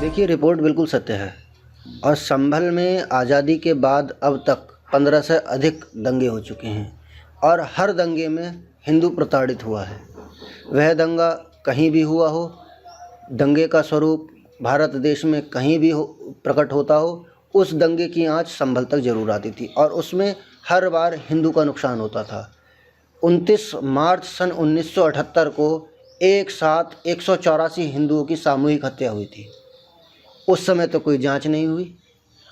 देखिए, रिपोर्ट बिल्कुल सत्य है और संभल में आज़ादी के बाद अब तक 15 से अधिक दंगे हो चुके हैं और हर दंगे में हिंदू प्रताड़ित हुआ है। वह दंगा कहीं भी हुआ हो, दंगे का स्वरूप भारत देश में कहीं भी प्रकट होता हो, उस दंगे की आंच संभल तक जरूर आती थी और उसमें हर बार हिंदू का नुकसान होता था। 29 मार्च सन 1978 को एक साथ 184 हिंदुओं की सामूहिक हत्या हुई थी। उस समय तो कोई जांच नहीं हुई।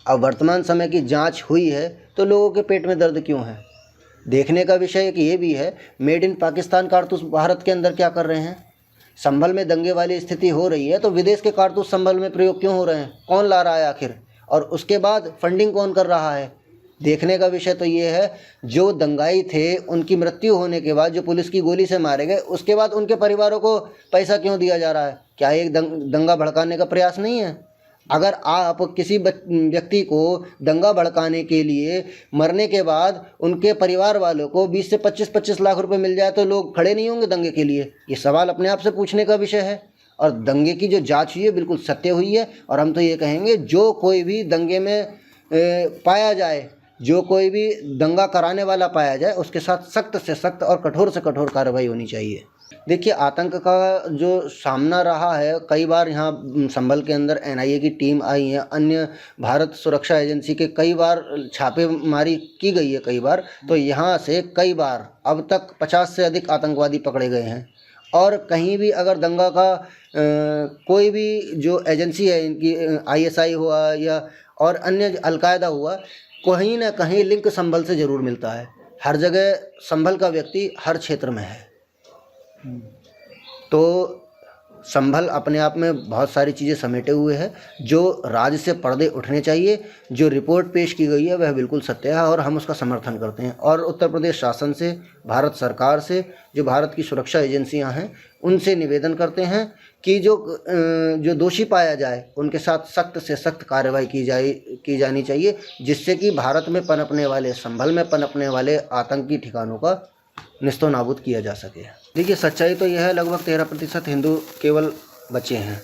अब वर्तमान समय की जांच हुई है तो लोगों के पेट में दर्द क्यों है? देखने का विषय एक ये भी है, मेड इन पाकिस्तान कारतूस भारत के अंदर क्या कर रहे हैं? संभल में दंगे वाली स्थिति हो रही है तो विदेश के कारतूस संभल में प्रयोग क्यों हो रहे हैं? कौन ला रहा है आखिर? और उसके बाद फंडिंग कौन कर रहा है? देखने का विषय तो ये है, जो दंगाई थे उनकी मृत्यु होने के बाद, जो पुलिस की गोली से मारे गए, उसके बाद उनके परिवारों को पैसा क्यों दिया जा रहा है? क्या एक दंगा भड़काने का प्रयास नहीं है? अगर आप किसी व्यक्ति को दंगा भड़काने के लिए मरने के बाद उनके परिवार वालों को 20 से 25 लाख रुपए मिल जाए तो लोग खड़े नहीं होंगे दंगे के लिए? ये सवाल अपने आप से पूछने का विषय है। और दंगे की जो जांच हुई है बिल्कुल सत्य हुई है और हम तो ये कहेंगे, जो कोई भी दंगे में पाया जाए, जो कोई भी दंगा कराने वाला पाया जाए, उसके साथ सख्त से सख्त और कठोर से कठोर कार्रवाई होनी चाहिए। देखिए, आतंक का जो सामना रहा है, कई बार यहाँ संभल के अंदर एनआईए की टीम आई है, अन्य भारत सुरक्षा एजेंसी के कई बार छापेमारी की गई है कई बार, तो यहाँ से कई बार अब तक 50 से अधिक आतंकवादी पकड़े गए हैं। और कहीं भी अगर दंगा का कोई भी जो एजेंसी है इनकी, आईएसआई हुआ या और अन्य अलकायदा हुआ, कहीं ना कहीं लिंक संभल से ज़रूर मिलता है। हर जगह संभल का व्यक्ति हर क्षेत्र में है। तो संभल अपने आप में बहुत सारी चीज़ें समेटे हुए है। जो राज्य से पर्दे उठने चाहिए, जो रिपोर्ट पेश की गई है वह बिल्कुल सत्य है और हम उसका समर्थन करते हैं। और उत्तर प्रदेश शासन से, भारत सरकार से, जो भारत की सुरक्षा एजेंसियां हैं, उनसे निवेदन करते हैं कि जो दोषी पाया जाए उनके साथ सख्त से सख्त कार्रवाई की जानी चाहिए, जिससे कि भारत में पनपने वाले, संभल में पनपने वाले आतंकी ठिकानों का निस्तो नाबूद किया जा सके। देखिए, सच्चाई तो यह है, लगभग 13% हिंदू केवल बचे हैं।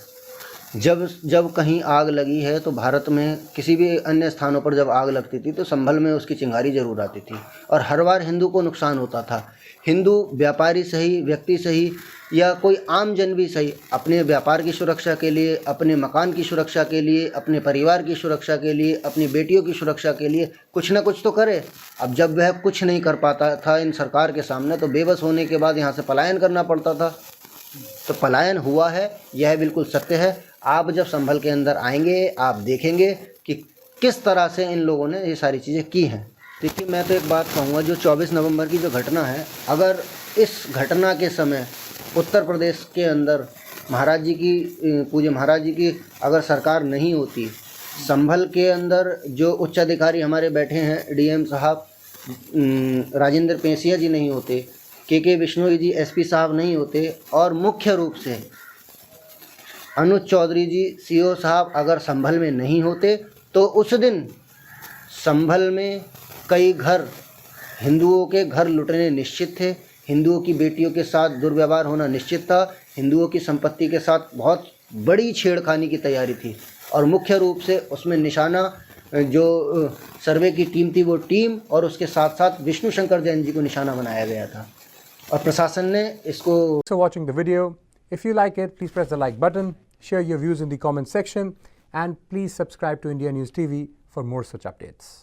जब कहीं आग लगी है तो भारत में किसी भी अन्य स्थानों पर जब आग लगती थी तो संभल में उसकी चिंगारी जरूर आती थी और हर बार हिंदू को नुकसान होता था। हिंदू व्यापारी सही, व्यक्ति सही या कोई आम जन भी सही, अपने व्यापार की सुरक्षा के लिए, अपने मकान की सुरक्षा के लिए, अपने परिवार की सुरक्षा के लिए, अपनी बेटियों की सुरक्षा के लिए कुछ ना कुछ तो करे। अब जब वह कुछ नहीं कर पाता था इन सरकार के सामने, तो बेबस होने के बाद यहाँ से पलायन करना पड़ता था। तो पलायन हुआ है, यह बिल्कुल सत्य है। आप जब संभल के अंदर आएंगे, आप देखेंगे कि किस तरह से इन लोगों ने ये सारी चीज़ें की हैं। देखिए, मैं तो एक बात कहूँगा, जो 24 नवंबर की जो घटना है, अगर इस घटना के समय उत्तर प्रदेश के अंदर महाराज जी की, पूज्य महाराज जी की अगर सरकार नहीं होती, संभल के अंदर जो उच्च अधिकारी हमारे बैठे हैं, डीएम साहब राजेंद्र पेसिया जी नहीं होते, के विश्नोई जी एसपी साहब नहीं होते, और मुख्य रूप से अनुज चौधरी जी सीओ साहब अगर संभल में नहीं होते, तो उस दिन संभल में कई घर, हिंदुओं के घर लुटने निश्चित थे, हिंदुओं की बेटियों के साथ दुर्व्यवहार होना निश्चित था, हिंदुओं की संपत्ति के साथ बहुत बड़ी छेड़खानी की तैयारी थी। और मुख्य रूप से उसमें निशाना जो सर्वे की टीम थी, वो टीम और उसके साथ साथ विष्णु शंकर जैन जी को निशाना बनाया गया था और प्रशासन ने इसको। So watching the video, if you like it, please press the like button, share your views in the comment section, and please subscribe to India News TV for more such updates.